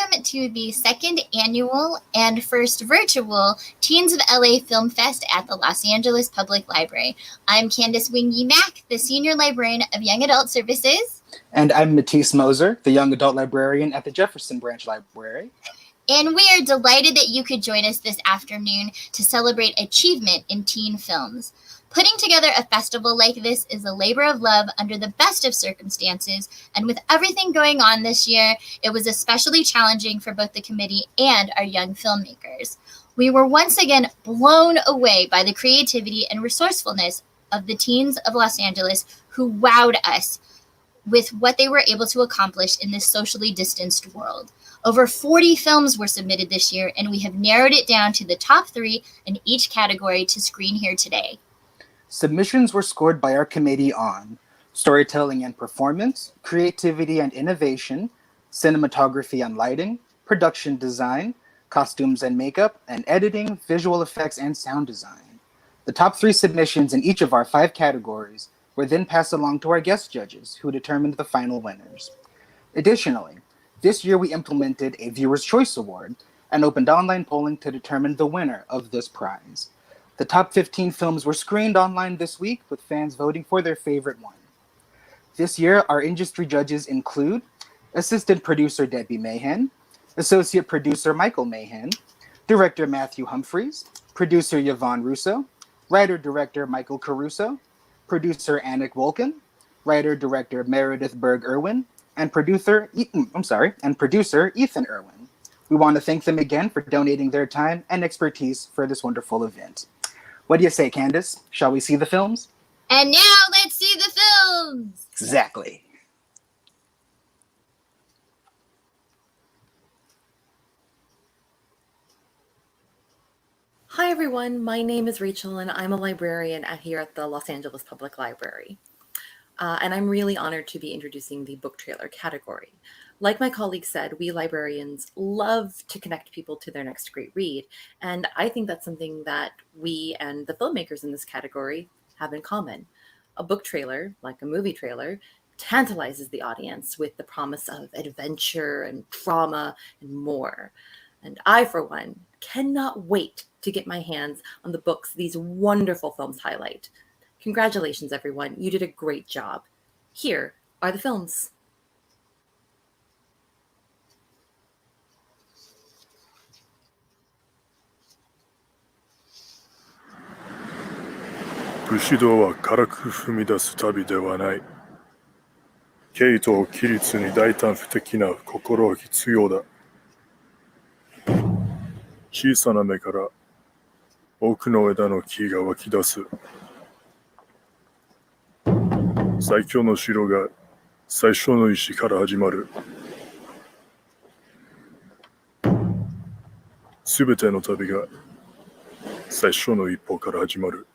welcome to the second annual and first virtual Teens of LA Film Fest at the Los Angeles Public Library. I'm Candace Wingy Mack, the Senior Librarian of Young Adult Services. And I'm Matisse Moser, the Young Adult Librarian at the Jefferson Branch Library. And we are delighted that you could join us this afternoon to celebrate achievement in teen films. Putting together a festival like this is a labor of love under the best of circumstances, and with everything going on this year, it was especially challenging for both the committee and our young filmmakers. We were once again blown away by the creativity and resourcefulness of the teens of Los Angeles who wowed us with what they were able to accomplish in this socially distanced world. Over 40 films were submitted this year, and we have narrowed it down to the top 3 in each category to screen here today. Submissions were scored by our committee on storytelling and performance, creativity and innovation, cinematography and lighting, production design, costumes and makeup, and editing, visual effects, and sound design. The top 3 submissions in each of our 5 categories were then passed along to our guest judges, who determined the final winners. Additionally, this year we implemented a Viewer's Choice Award and opened online polling to determine the winner of this prize. The top 15 films were screened online this week, with fans voting for their favorite one. This year, our industry judges include Assistant Producer Debbie Mahan, Associate Producer Michael Mahan, Director Matthew Humphreys, Producer Yvonne Russo, Writer-Director Michael Caruso, Producer Anik Wolkin, Writer-Director Meredith Berg-Irwin, and producer Ethan Irwin. We want to thank them again for donating their time and expertise for this wonderful event. What do you say, Candace? Shall we see the films? And now let's see the films! Exactly. Hi everyone, my name is Rachel and I'm a librarian here at the Los Angeles Public Library. And I'm really honored to be introducing the book trailer category. Like my colleague said, we librarians love to connect people to their next great read. And I think that's something that we and the filmmakers in this category have in common. A book trailer, like a movie trailer, tantalizes the audience with the promise of adventure and drama and more. And I, for one, cannot wait to get my hands on the books these wonderful films highlight. Congratulations, everyone. You did a great job. Here are the films. Bushido は軽く踏み出す旅ではない。ケイトを規律に大胆不敵な心は必要だ。小さな目から奥の枝の木が湧き出す。最強の城が最初の石から始まる。すべての旅が最初の一歩から始まる。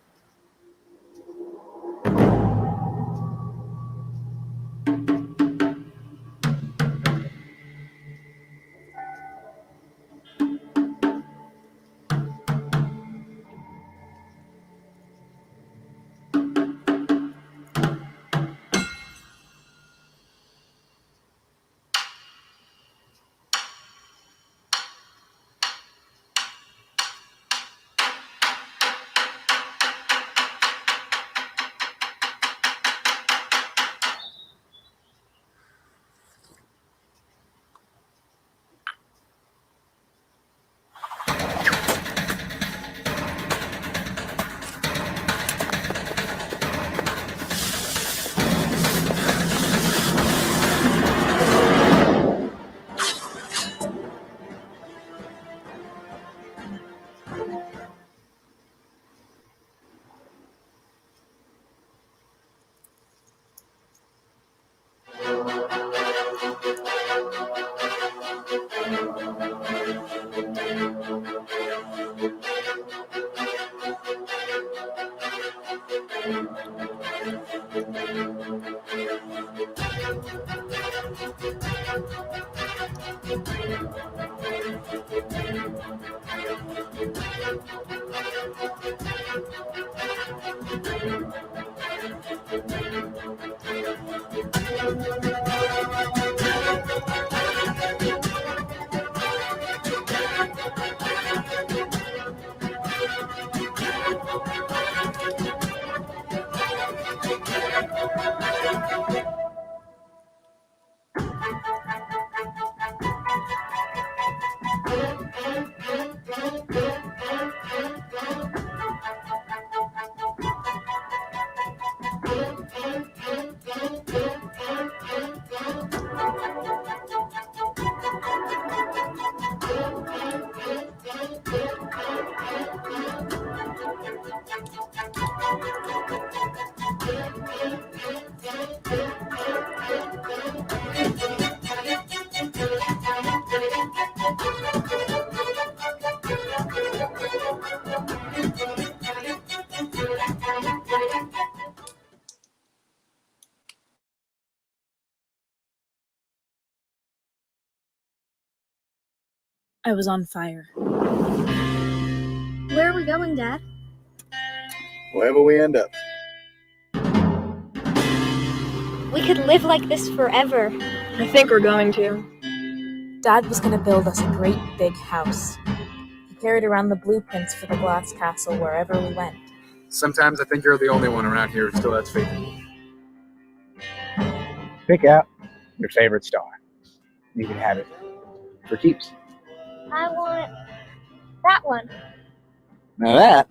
I was on fire. Where are we going, Dad? Wherever we end up. We could live like this forever. I think we're going to. Dad was going to build us a great big house. He carried around the blueprints for the glass castle wherever we went. Sometimes I think you're the only one around here who still has faith in me. Pick out your favorite star. You can have it for keeps. I want that one. Now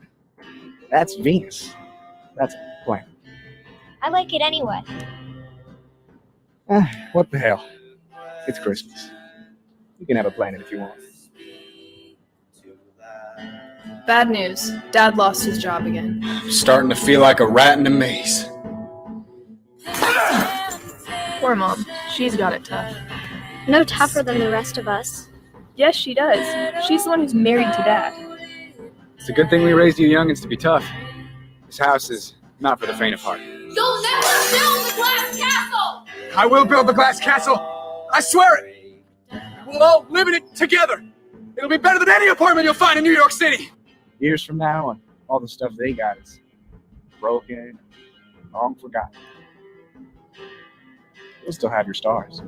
that's Venus. That's a planet. I like it anyway. What the hell? It's Christmas. You can have a planet if you want. Bad news. Dad lost his job again. I'm starting to feel like a rat in a maze. Poor Mom. She's got it tough. No tougher than the rest of us. Yes, she does. She's the one who's married to Dad. It's a good thing we raised you youngins to be tough. This house is not for the faint of heart. You'll never build the glass castle! I will build the glass castle! I swear it! We'll all live in it together! It'll be better than any apartment you'll find in New York City! Years from now, and all the stuff they got is broken, long forgotten. You'll still have your stars.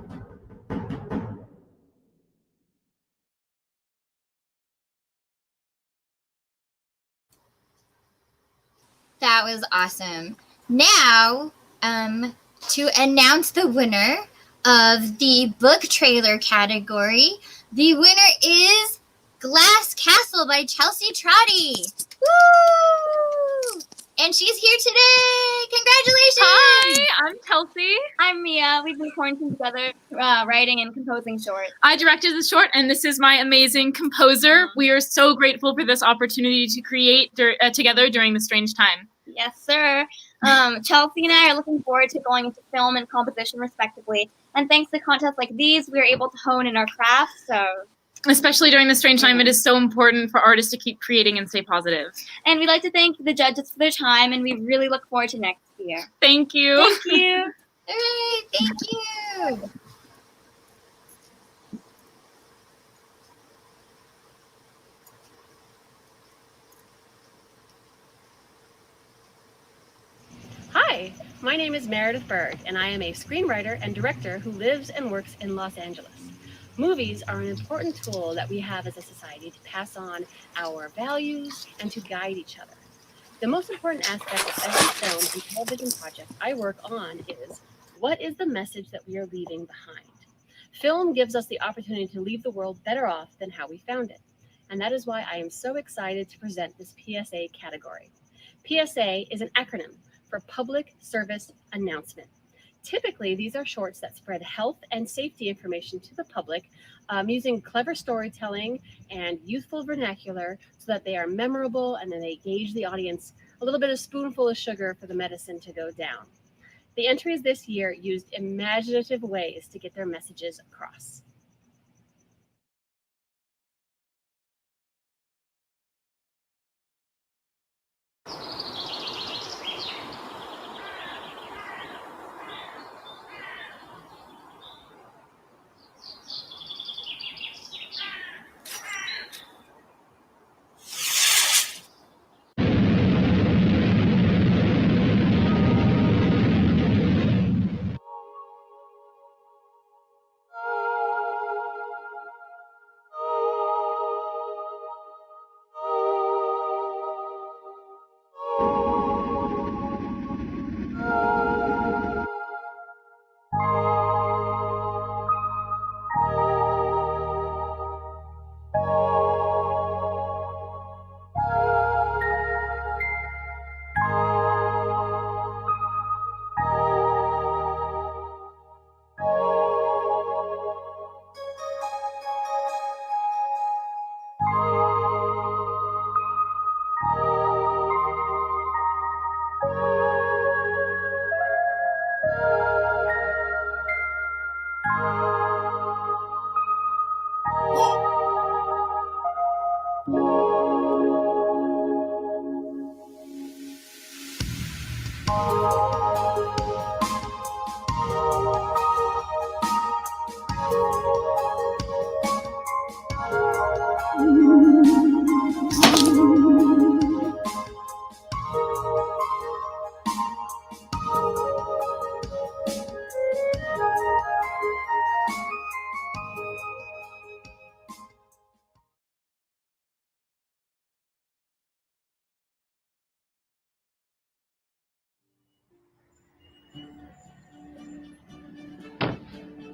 That was awesome. Now, to announce the winner of the book trailer category, the winner is Glass Castle by Chelsea Trotty. Woo! And she's here today. Congratulations! Hi, I'm Chelsea. I'm Mia. We've been quarantined together, writing and composing shorts. I directed the short, and this is my amazing composer. We are so grateful for this opportunity to create together during this strange time. Yes, sir. Chelsea and I are looking forward to going into film and composition, respectively. And thanks to contests like these, we are able to hone in our craft. So, especially during this strange time, it is so important for artists to keep creating and stay positive. And we'd like to thank the judges for their time, and we really look forward to next year. Thank you. Thank you. Hooray, thank you. Hi, my name is Meredith Berg, and I am a screenwriter and director who lives and works in Los Angeles. Movies are an important tool that we have as a society to pass on our values and to guide each other. The most important aspect of every film and television project I work on is, what is the message that we are leaving behind? Film gives us the opportunity to leave the world better off than how we found it. And that is why I am so excited to present this PSA category. PSA is an acronym for Public Service Announcement. Typically, these are shorts that spread health and safety information to the public using clever storytelling and youthful vernacular so that they are memorable and then they gauge the audience a little bit of spoonful of sugar for the medicine to go down. The entries this year used imaginative ways to get their messages across.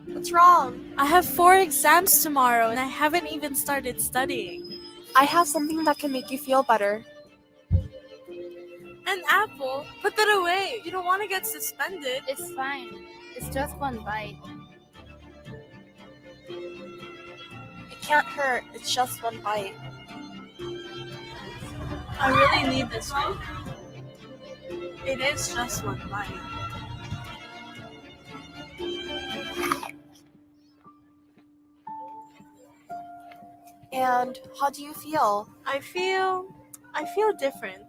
What's wrong? I have 4 exams tomorrow and I haven't even started studying. I have something that can make you feel better. An apple? Put that away. You don't want to get suspended. It's fine. It's just one bite. It can't hurt. It's just one bite. I really need this right now. It is just one bite. And how do you feel? I feel different.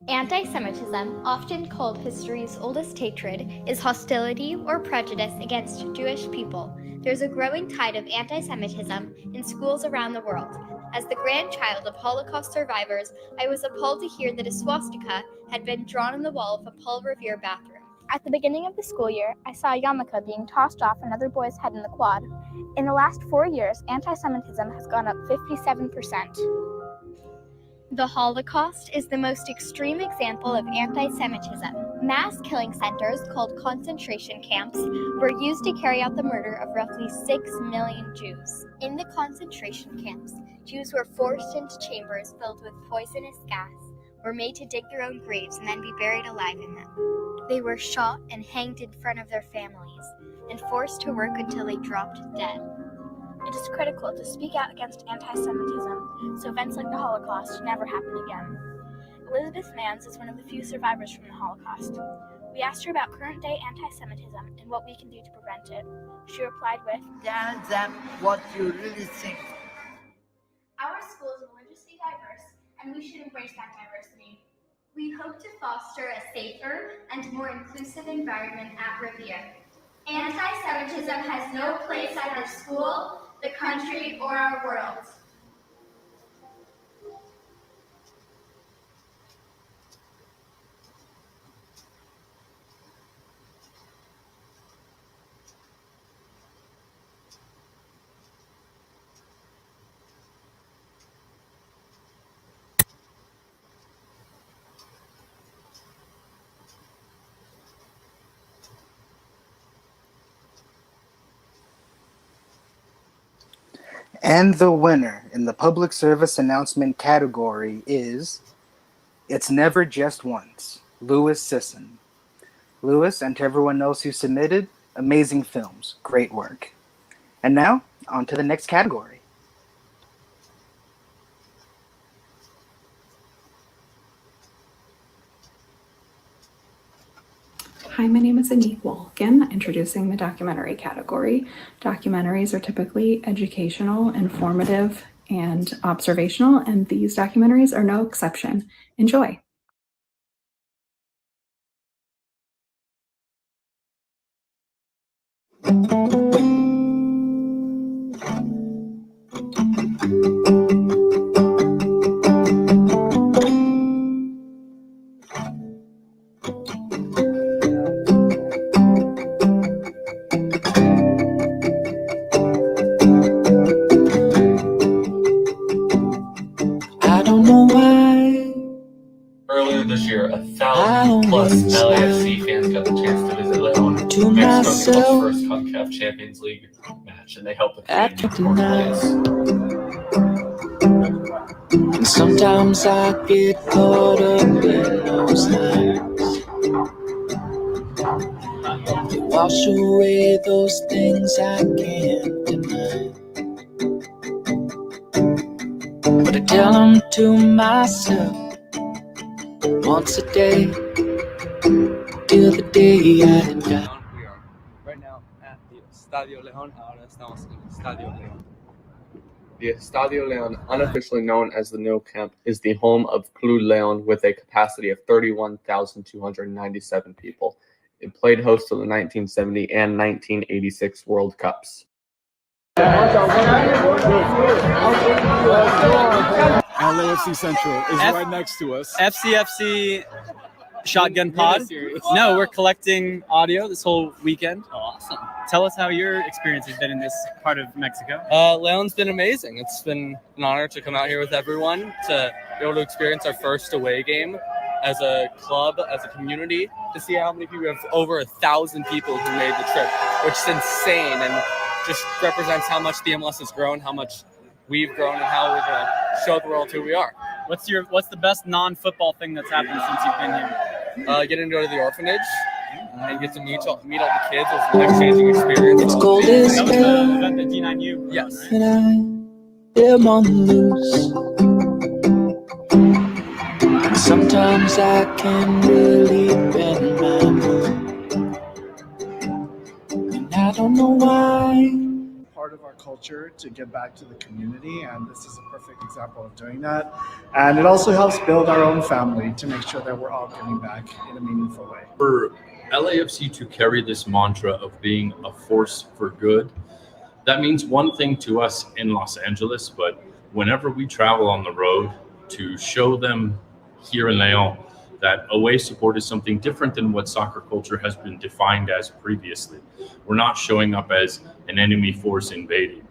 Anti-Semitism, often called history's oldest hatred, is hostility or prejudice against Jewish people. There's a growing tide of anti-Semitism in schools around the world. As the grandchild of Holocaust survivors, I was appalled to hear that a swastika had been drawn on the wall of a Paul Revere bathroom. At the beginning of the school year, I saw a yarmulke being tossed off another boy's head in the quad. In the last 4 years, anti-Semitism has gone up 57%. The Holocaust is the most extreme example of anti-Semitism. Mass killing centers, called concentration camps, were used to carry out the murder of roughly 6 million Jews. In the concentration camps, Jews were forced into chambers filled with poisonous gas, were made to dig their own graves and then be buried alive in them. They were shot and hanged in front of their families, and forced to work until they dropped dead. It is critical to speak out against anti-Semitism so events like the Holocaust never happen again. Elizabeth Mans is one of the few survivors from the Holocaust. We asked her about current-day anti-Semitism and what we can do to prevent it. She replied with, "Tell them what you really think." Our school is religiously diverse, and we should embrace that diversity. We hope to foster a safer and more inclusive environment at Revere. Anti-Semitism has no place at our school, the country, or our world. And the winner in the public service announcement category is It's Never Just Once, Louis Sisson. Louis, and to everyone else who submitted, amazing films, great work. And now, on to the next category. Hi, my name is Anique Walken, introducing the documentary category. Documentaries are typically educational, informative, and observational, and these documentaries are no exception. Enjoy. Earlier this year, 1,000+ LAFC fans got the chance to visit León, Mexico's first CONCACAF Champions League match, and they helped the community score plays. And sometimes I get caught up in those nights. They wash away those things I can't deny. But I tell them to myself once a day, till the day I die. We are right now at the Estadio León. Ahora estamos en el Estadio León. The Estadio León, unofficially known as the No Camp, is the home of Club León with a capacity of 31,297 people. It played host to the 1970 and 1986 World Cups. LAFC Central is right next to us. FCFC Shotgun Pod. No, we're collecting audio this whole weekend. Awesome. Tell us how your experience has been in this part of Mexico. Leon's been amazing. It's been an honor to come out here with everyone, to be able to experience our first away game as a club, as a community, to see how many people, we have over 1,000 people who made the trip, which is insane and just represents how much the MLS has grown, how much we've grown, and how we're going to show the world who we are. What's the best non-football thing that's happened since you've been here? Getting to go to the orphanage and get to meet all the kids. It's an exchanging experience. It's cold as That was hell, the event that D9U. Yes. and I am on the loose. Sometimes I can really bend my mood, and I don't know why. Part of our culture to give back to the community, and this is a perfect example of doing that. And it also helps build our own family to make sure that we're all giving back in a meaningful way. For LAFC to carry this mantra of being a force for good, that means one thing to us in Los Angeles, but whenever we travel on the road, to show them here in León that away support is something different than what soccer culture has been defined as previously. We're not showing up as an enemy force invading.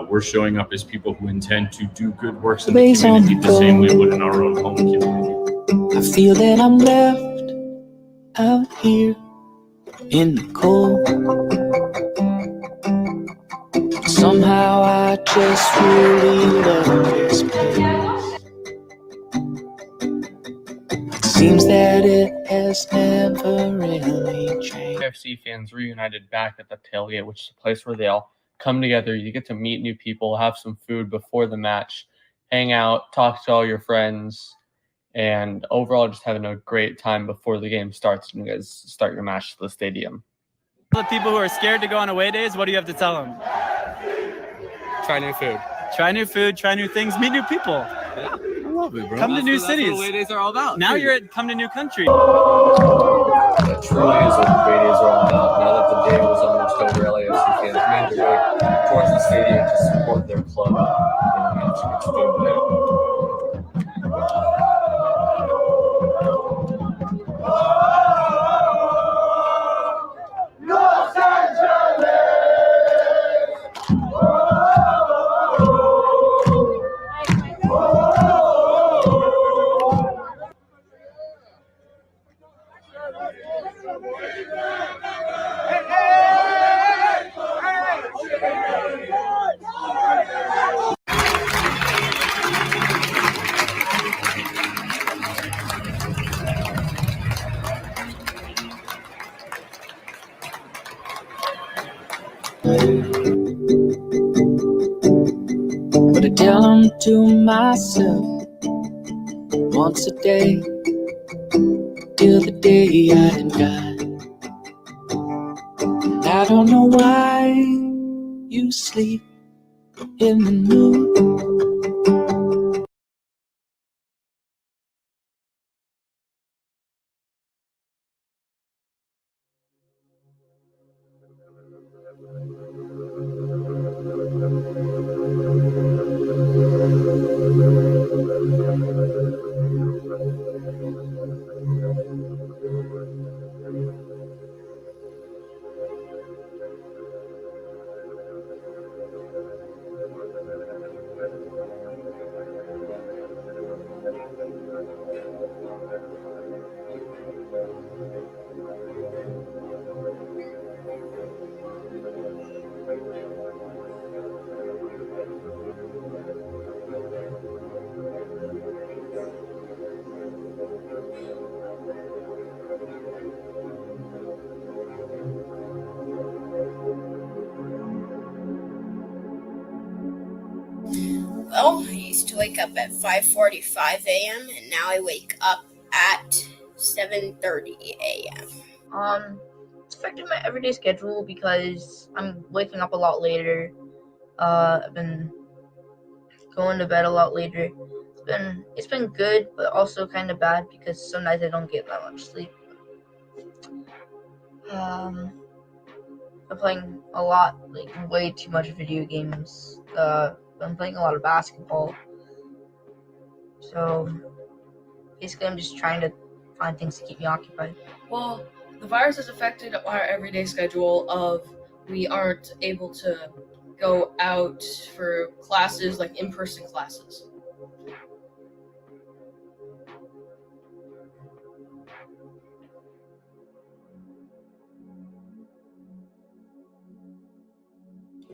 We're showing up as people who intend to do good works in the community the same way we would in our own home community. I feel that I'm left out here in the cold. Somehow I just really love this place. Seems that it has never really changed. FC fans reunited back at the tailgate, which is a place where they all come together. You get to meet new people, have some food before the match, hang out, talk to all your friends, and overall just having a great time before the game starts and you guys start your match to the stadium. The people who are scared to go on away days, what do you have to tell them? Try new food. Try new food, try new things, meet new people. Yeah. Love it, bro. Come to new That's cities. what away days are all about. Now you're at come to new country. That truly is what away days are all about. Now that the day was almost over, LAFC fans made their way towards the stadium to support their club and manage to get food there. Los Angeles! But I tell them to myself once a day till the day I die. And I don't know why you sleep in the nude. Well, I used to wake up at 5:45 a.m. and now I wake up at 7:30 a.m. It's affected my everyday schedule because I'm waking up a lot later. I've been going to bed a lot later. It's been good, but also kind of bad because some nights I don't get that much sleep. I'm playing a lot, like way too much video games. I'm playing a lot of basketball. So basically, I'm just trying to find things to keep me occupied. Well, the virus has affected our everyday schedule of we aren't able to go out for classes, like in-person classes.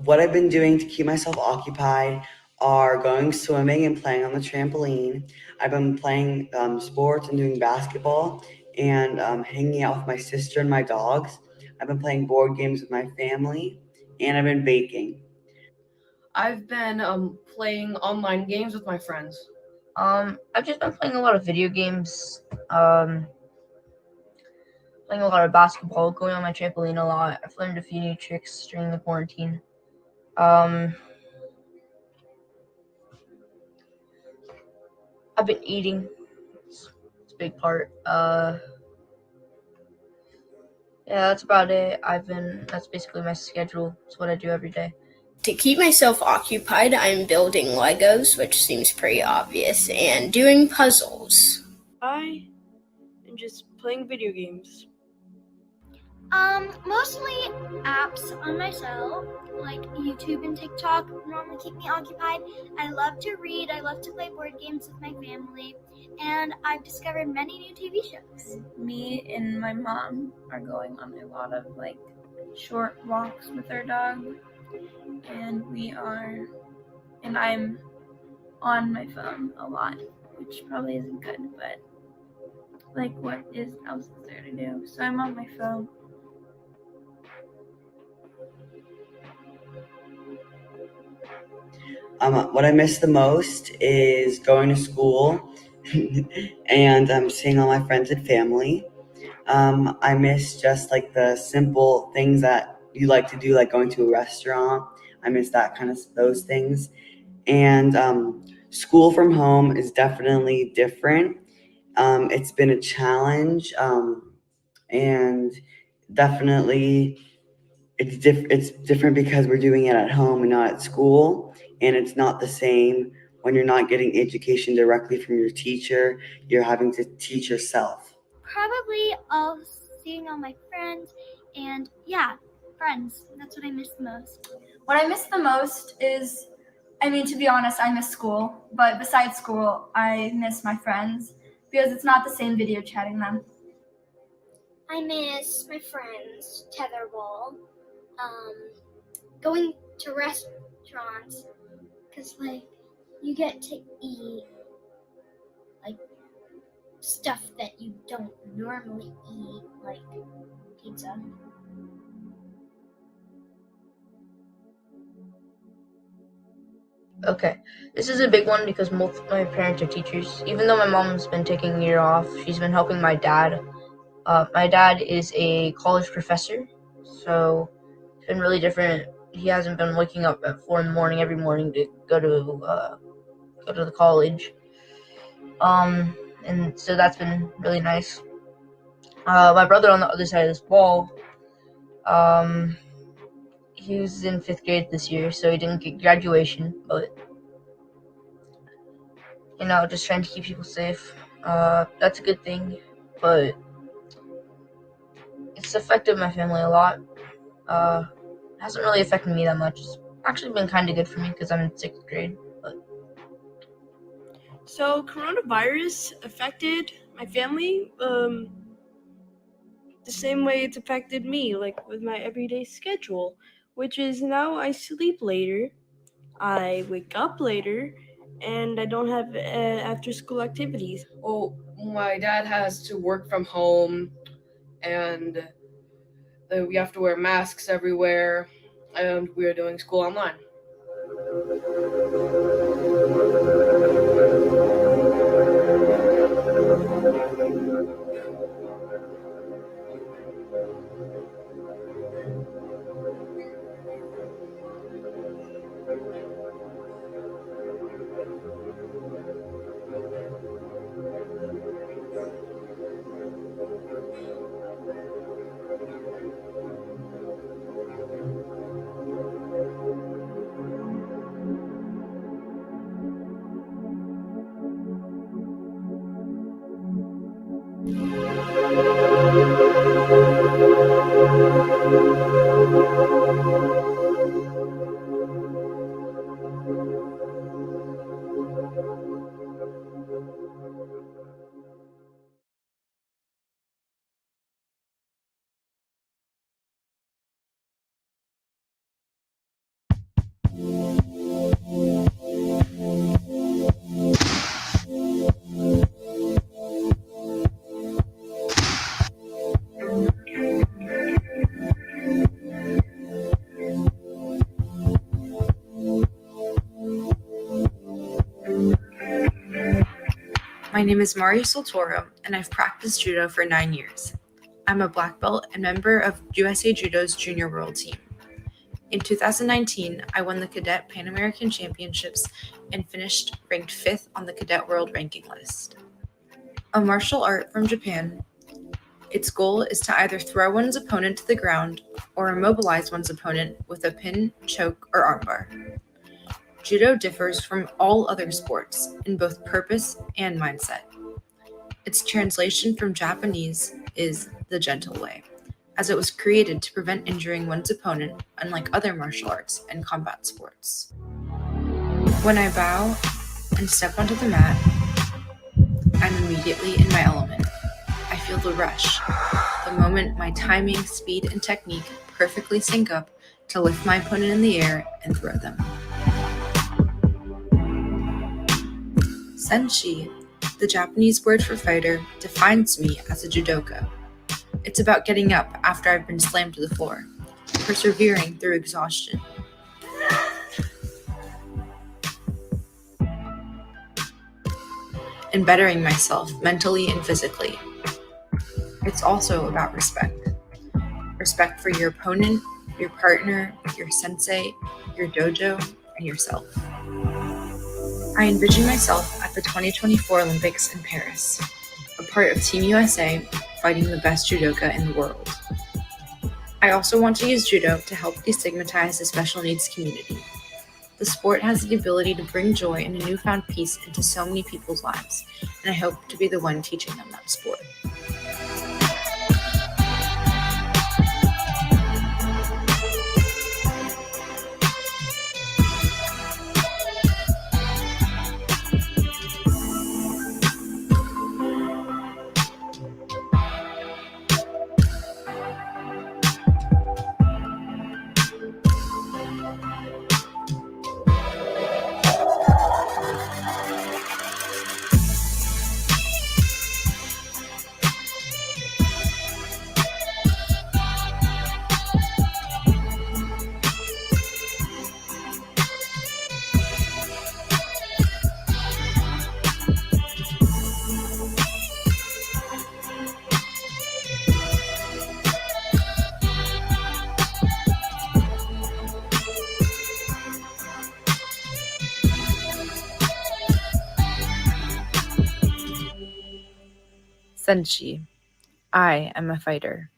What I've been doing to keep myself occupied are going swimming and playing on the trampoline. I've been playing sports and doing basketball and hanging out with my sister and my dogs. I've been playing board games with my family, and I've been baking. I've been playing online games with my friends. I've just been playing a lot of video games, playing a lot of basketball, going on my trampoline a lot. I've learned a few new tricks during the quarantine. I've been eating. It's a big part. Yeah, that's about it. That's basically my schedule. It's what I do every day. To keep myself occupied, I'm building Legos, which seems pretty obvious, and doing puzzles. I am just playing video games. Mostly apps on my cell, like YouTube and TikTok, normally keep me occupied. I love to read, I love to play board games with my family, and I've discovered many new TV shows. Me and my mom are going on a lot of short walks with our dog, and I'm on my phone a lot, which probably isn't good, but what else is there to do? So I'm on my phone. What I miss the most is going to school and seeing all my friends and family. I miss just the simple things that you like to do, like going to a restaurant. I miss those things. And school from home is definitely different. It's been a challenge, and definitely it's different because we're doing it at home and not at school, and it's not the same when you're not getting education directly from your teacher. You're having to teach yourself. Probably seeing all my friends, and friends. That's what I miss the most. What I miss the most is, to be honest, I miss school, but besides school, I miss my friends because it's not the same video chatting them. I miss my friends, tetherball, going to restaurants, because you get to eat stuff that you don't normally eat, like pizza. Okay, this is a big one because both of my parents are teachers. Even though my mom's been taking a year off, she's been helping my dad. My dad is a college professor, so it's been really different. He hasn't been waking up at 4 a.m. every morning to go to the college. And so that's been really nice. My brother on the other side of this wall, he was in 5th grade this year, so he didn't get graduation, but just trying to keep people safe. That's a good thing, but it's affected my family a lot. It hasn't really affected me that much. It's actually been kind of good for me because I'm in 6th grade. But So coronavirus affected my family the same way it's affected me, with my everyday schedule, which is now I sleep later, I wake up later, and I don't have after-school activities. Well, my dad has to work from home, and we have to wear masks everywhere, and we're doing school online. My name is Mario Soltoro, and I've practiced judo for 9 years. I'm a black belt and member of USA Judo's Junior World Team. In 2019, I won the Cadet Pan American Championships and finished ranked 5th on the Cadet World Ranking list. A martial art from Japan, its goal is to either throw one's opponent to the ground or immobilize one's opponent with a pin, choke, or armbar. Judo differs from all other sports in both purpose and mindset. Its translation from Japanese is the gentle way, as it was created to prevent injuring one's opponent, unlike other martial arts and combat sports. When I bow and step onto the mat, I'm immediately in my element. I feel the rush, the moment my timing, speed, and technique perfectly sync up to lift my opponent in the air and throw them. Senshi, the Japanese word for fighter, defines me as a judoka. It's about getting up after I've been slammed to the floor, persevering through exhaustion. And bettering myself mentally and physically. It's also about respect. Respect for your opponent, your partner, your sensei, your dojo, and yourself. I envision myself at the 2024 Olympics in Paris, a part of Team USA fighting the best judoka in the world. I also want to use judo to help destigmatize the special needs community. The sport has the ability to bring joy and a newfound peace into so many people's lives, and I hope to be the one teaching them that sport. Senshi, I am a fighter.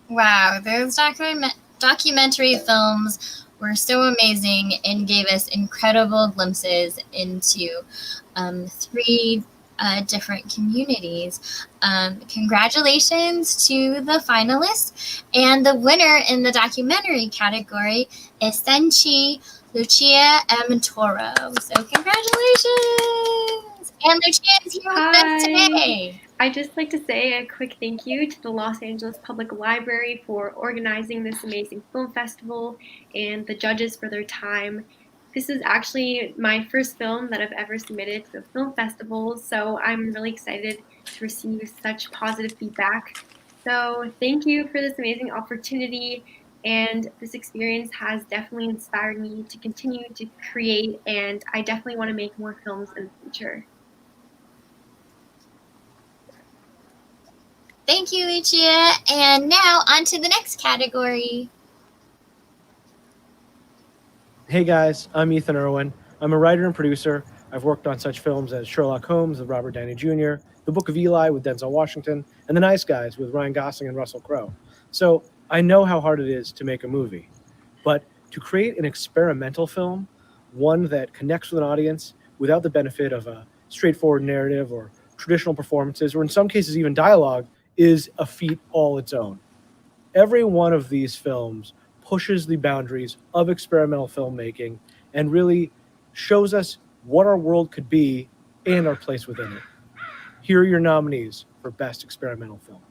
Wow, those documentary films were so amazing and gave us incredible glimpses into 3 different communities. Congratulations to the finalists, and the winner in the documentary category is Senshi Lucia M. Toro. So congratulations! And Lucia is here with us today. I'd just like to say a quick thank you to the Los Angeles Public Library for organizing this amazing film festival and the judges for their time. This is actually my first film that I've ever submitted to a film festival, so I'm really excited to receive such positive feedback. So thank you for this amazing opportunity, and this experience has definitely inspired me to continue to create, and I definitely want to make more films in the future. Thank you, Lucia. And now on to the next category. Hey guys, I'm Ethan Irwin. I'm a writer and producer. I've worked on such films as Sherlock Holmes with Robert Downey Jr., The Book of Eli with Denzel Washington, and The Nice Guys with Ryan Gosling and Russell Crowe. So I know how hard it is to make a movie. But to create an experimental film, one that connects with an audience without the benefit of a straightforward narrative or traditional performances, or in some cases even dialogue, is a feat all its own. Every one of these films pushes the boundaries of experimental filmmaking and really shows us what our world could be and our place within it. Here are your nominees for Best Experimental Film.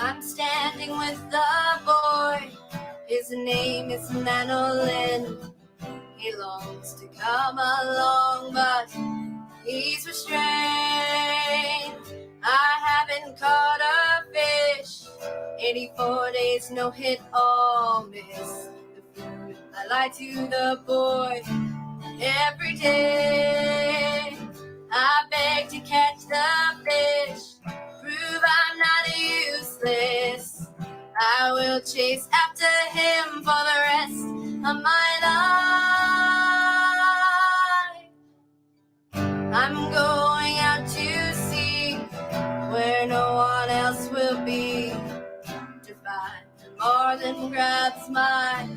I'm standing with the boy. His name is Manolin. He longs to come along, but he's restrained. I haven't caught a fish. 84 days, no hit or miss. The food I lie to the boy every day. I beg to catch the fish, prove I'm not useless. I will chase after him for the rest of my life. I'm going out to sea where no one else will be, to find the marlin grabs my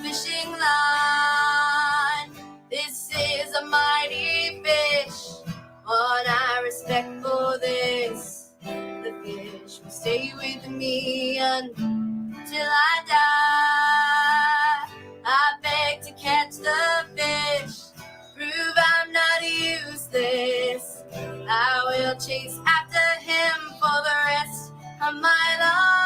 fishing line. This is a mighty fish, one I respect for this. The fish will stay with me until I die. I beg to catch the fish, prove I'm not useless. I will chase after him for the rest of my life.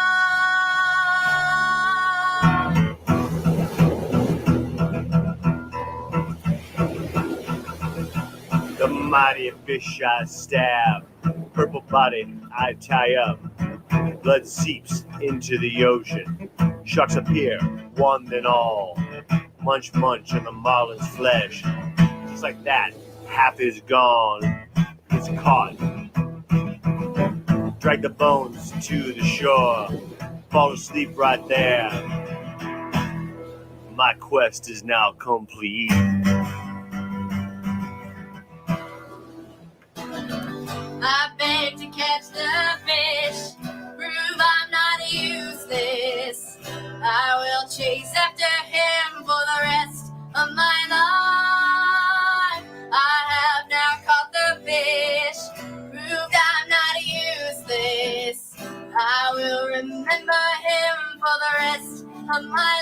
The mighty fish I stab, purple body I tie up. Blood seeps into the ocean. Sharks appear, one then all. Munch, munch on the marlin's flesh. Just like that, half is gone. It's caught. Drag the bones to the shore. Fall asleep right there. My quest is now complete. I beg to catch the fish, prove I'm not useless. I will chase after him for the rest of my life. I have now caught the fish, proved I'm not useless. I will remember him for the rest of my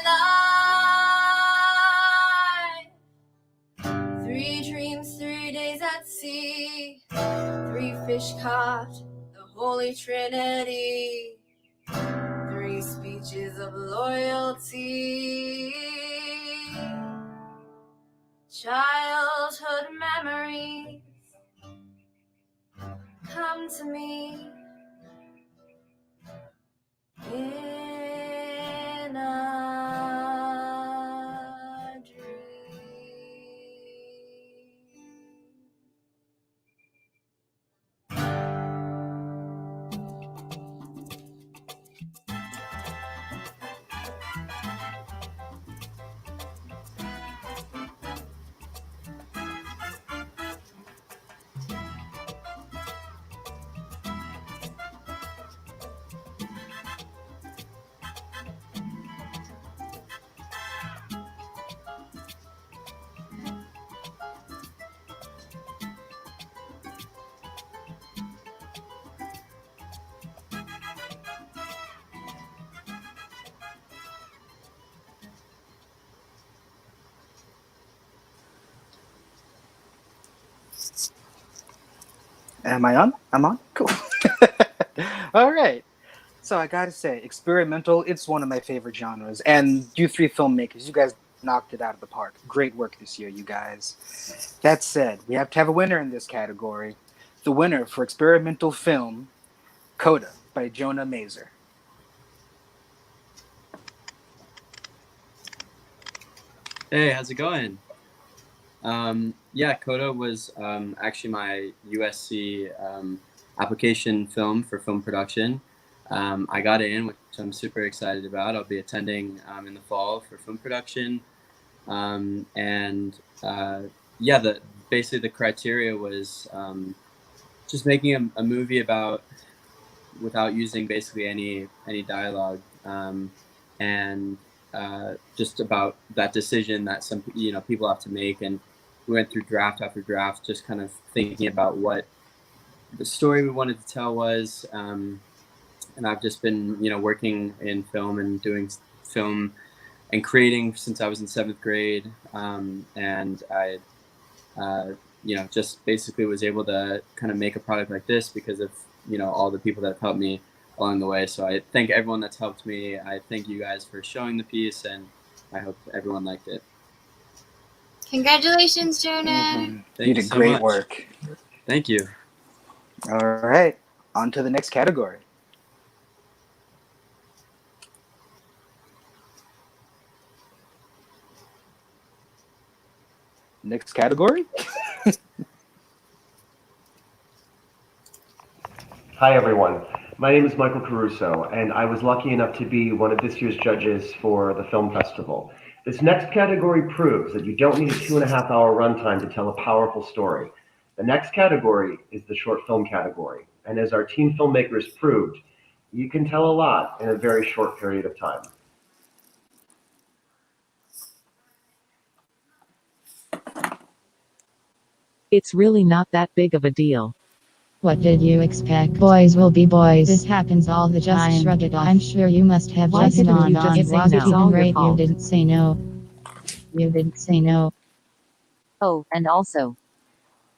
life. 3 dreams, 3 days at sea. 3 fish caught, the Holy Trinity. 3 speeches of loyalty. Childhood memories come to me in a Am I on? I'm on? Cool. All right. So I gotta say, experimental, it's one of my favorite genres. And you 3 filmmakers, you guys knocked it out of the park. Great work this year, you guys. That said, we have to have a winner in this category. The winner for experimental film, Coda by Jonah Mazer. Hey, how's it going? Yeah, Coda was actually my USC application film for film production. I got in, which I'm super excited about. I'll be attending in the fall for film production. Basically the criteria was just making a movie without using basically any dialogue, and just about that decision that some people have to make. And we went through draft after draft, just kind of thinking about what the story we wanted to tell was. And I've just been working in film and doing film and creating since I was in 7th grade. And I just basically was able to kind of make a product like this because of all the people that have helped me along the way. So I thank everyone that's helped me. I thank you guys for showing the piece, and I hope everyone liked it. Congratulations, Jonah. Thank You did so great much. work. Thank you. All right, on to the next category. Next category? Hi everyone, my name is Michael Caruso, and I was lucky enough to be one of this year's judges for the film festival. This next category proves that you don't need a 2.5-hour runtime to tell a powerful story. The next category is the short film category, and as our teen filmmakers proved, you can tell a lot in a very short period of time. It's really not that big of a deal. What did you expect? Boys will be boys. This happens all the time. Just shrug it off. I'm sure you must have Why just didn't gone you on. just It say wasn't no? even All your great. You fault. didn't say no. You didn't say no. Oh, and also,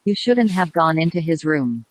you shouldn't have gone into his room.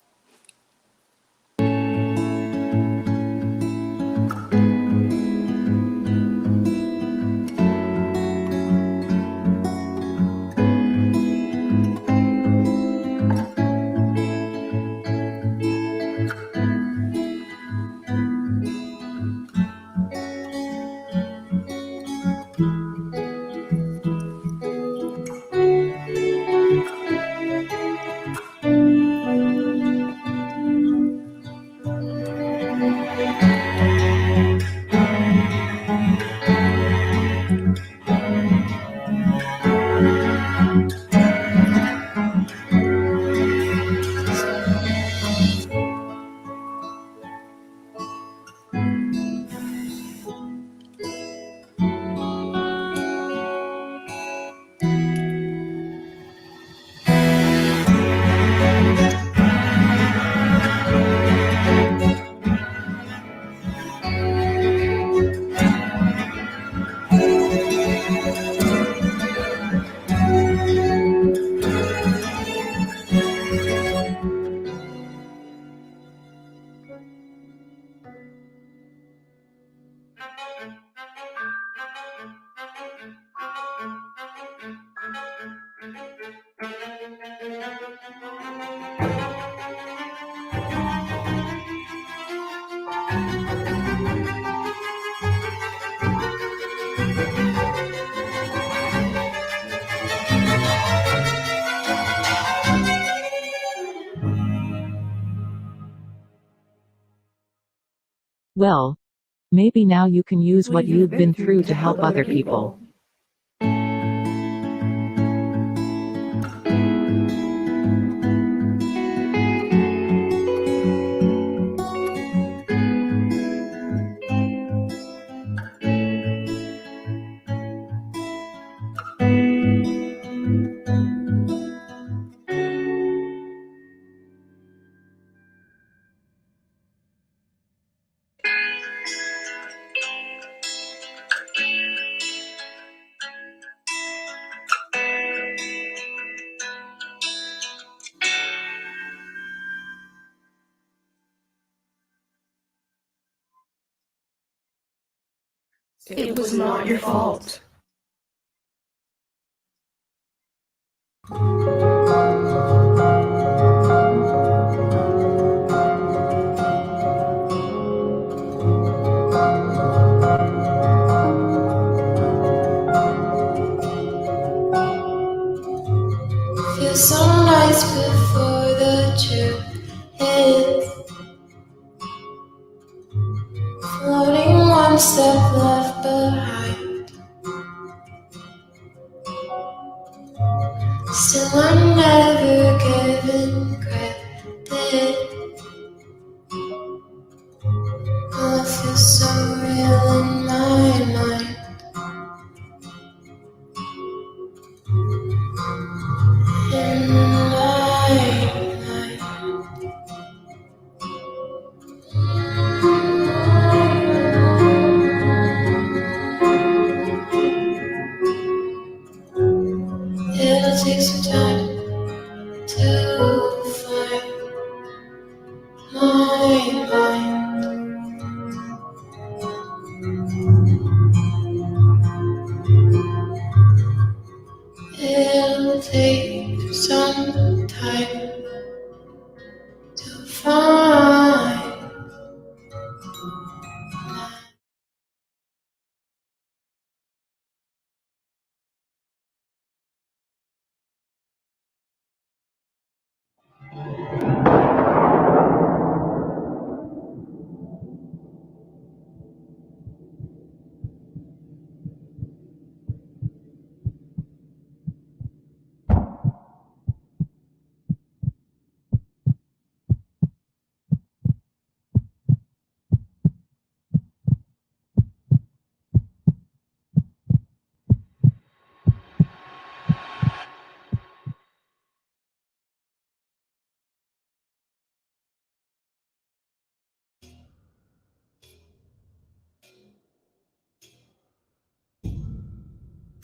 Well, maybe now you can use what you've been through to help other people. It was not your fault. Feels so nice before the trip hits. Floating one step left behind. Still I'm never given credit. Oh, it feels so real in my mind. In my mind.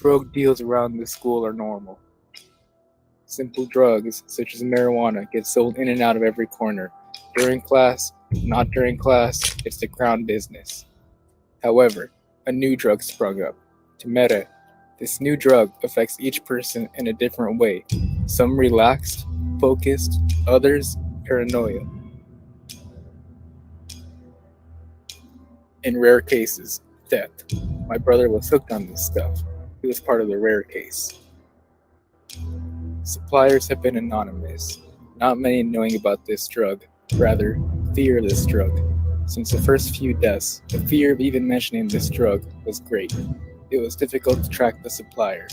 Drug deals around the school are normal. Simple drugs, such as marijuana, get sold in and out of every corner. During class, not during class, it's the crown business. However, a new drug sprung up, Temeta. This new drug affects each person in a different way. Some relaxed, focused, others paranoia. In rare cases, death. My brother was hooked on this stuff. He was part of the rare case. Suppliers have been anonymous, not many knowing about this drug, rather, fear of this drug. Since the first few deaths, the fear of even mentioning this drug was great. It was difficult to track the supplier.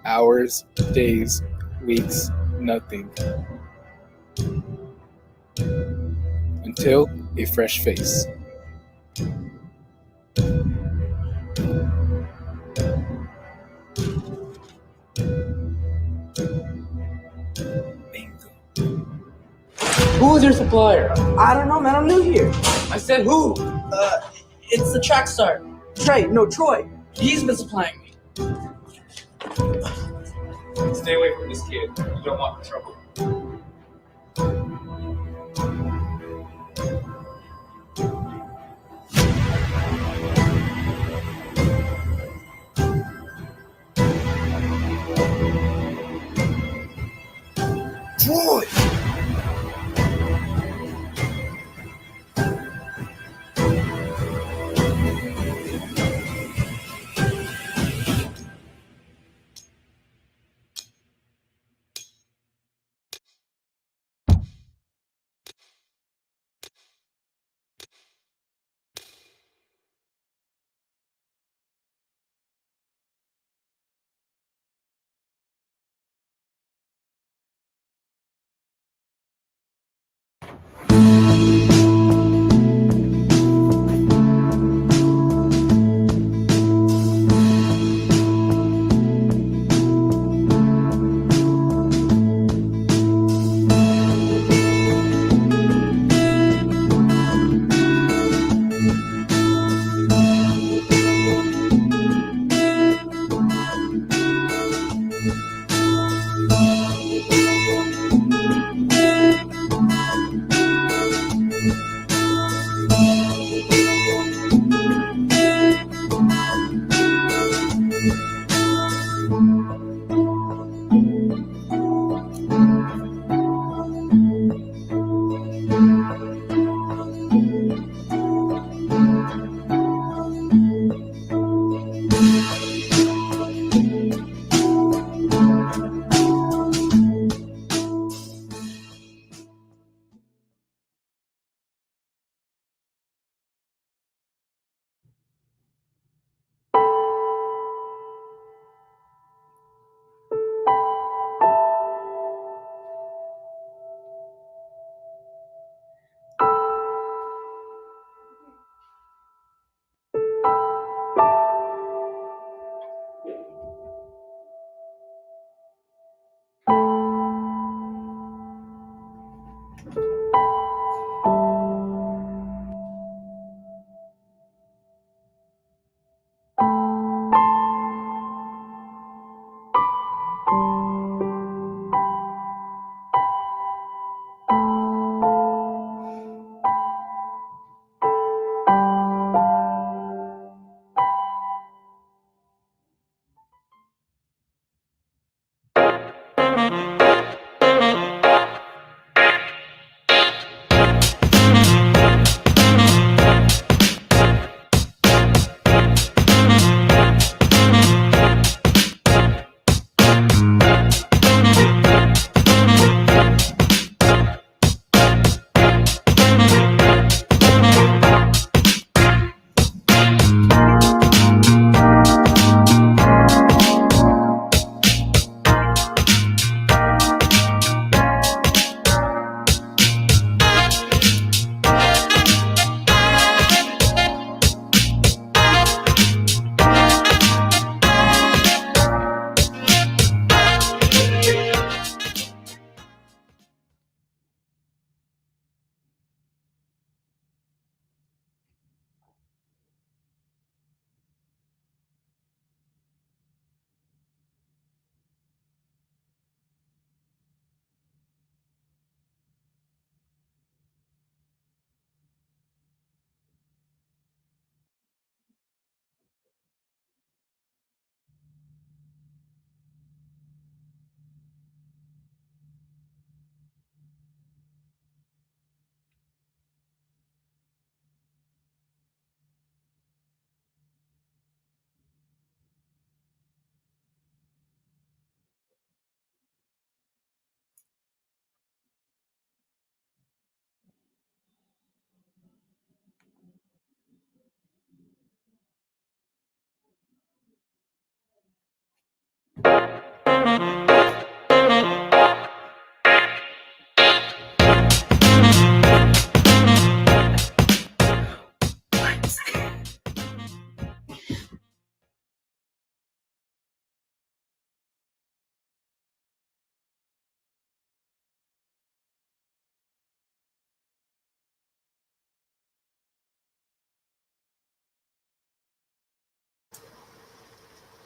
Hours, days, weeks, nothing. Until a fresh face. Who is your supplier? I don't know, man. I'm new here. I said who? It's the track star. Troy. He's been supplying me. Stay away from this kid. You don't want trouble. Troy!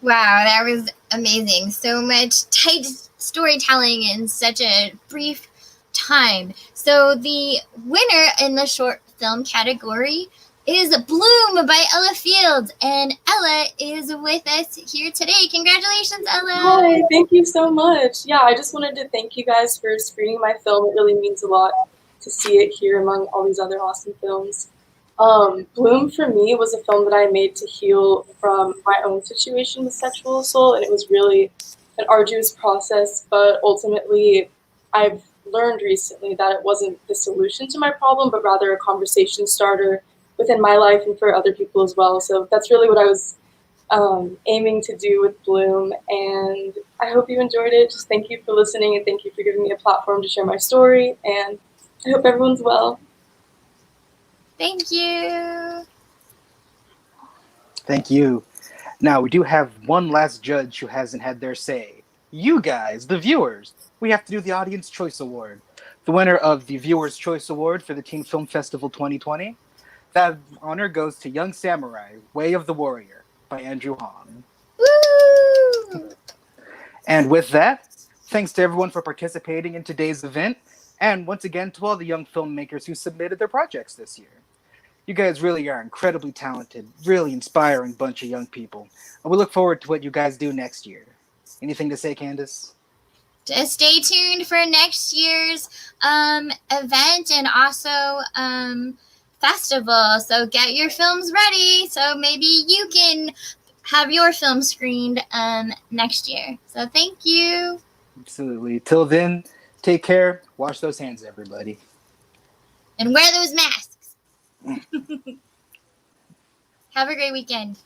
Wow, that was amazing. So much tight storytelling in such a brief time. So the winner in the short film category is Bloom by Ella Fields, and Ella is with us here today. Congratulations, Ella! Hi, thank you so much. Yeah, I just wanted to thank you guys for screening my film. It really means a lot to see it here among all these other awesome films. Bloom for me was a film that I made to heal from my own situation with sexual assault, and it was really an arduous process, but ultimately I've learned recently that it wasn't the solution to my problem, but rather a conversation starter within my life and for other people as well. So that's really what I was aiming to do with Bloom, and I hope you enjoyed it. Just thank you for listening, and thank you for giving me a platform to share my story, and I hope everyone's well. Thank you. Thank you. Now, we do have one last judge who hasn't had their say. You guys, the viewers. We have to do the Audience Choice Award. The winner of the Viewers' Choice Award for the Teen Film Festival 2020. That honor goes to Young Samurai, Way of the Warrior by Andrew Hong. Woo! And with that, thanks to everyone for participating in today's event, and once again to all the young filmmakers who submitted their projects this year. You guys really are incredibly talented, really inspiring bunch of young people. And we look forward to what you guys do next year. Anything to say, Candace? Just stay tuned for next year's event and also festival. So get your films ready so maybe you can have your film screened next year. So thank you. Absolutely. Till then, take care. Wash those hands, everybody. And wear those masks. Have a great weekend.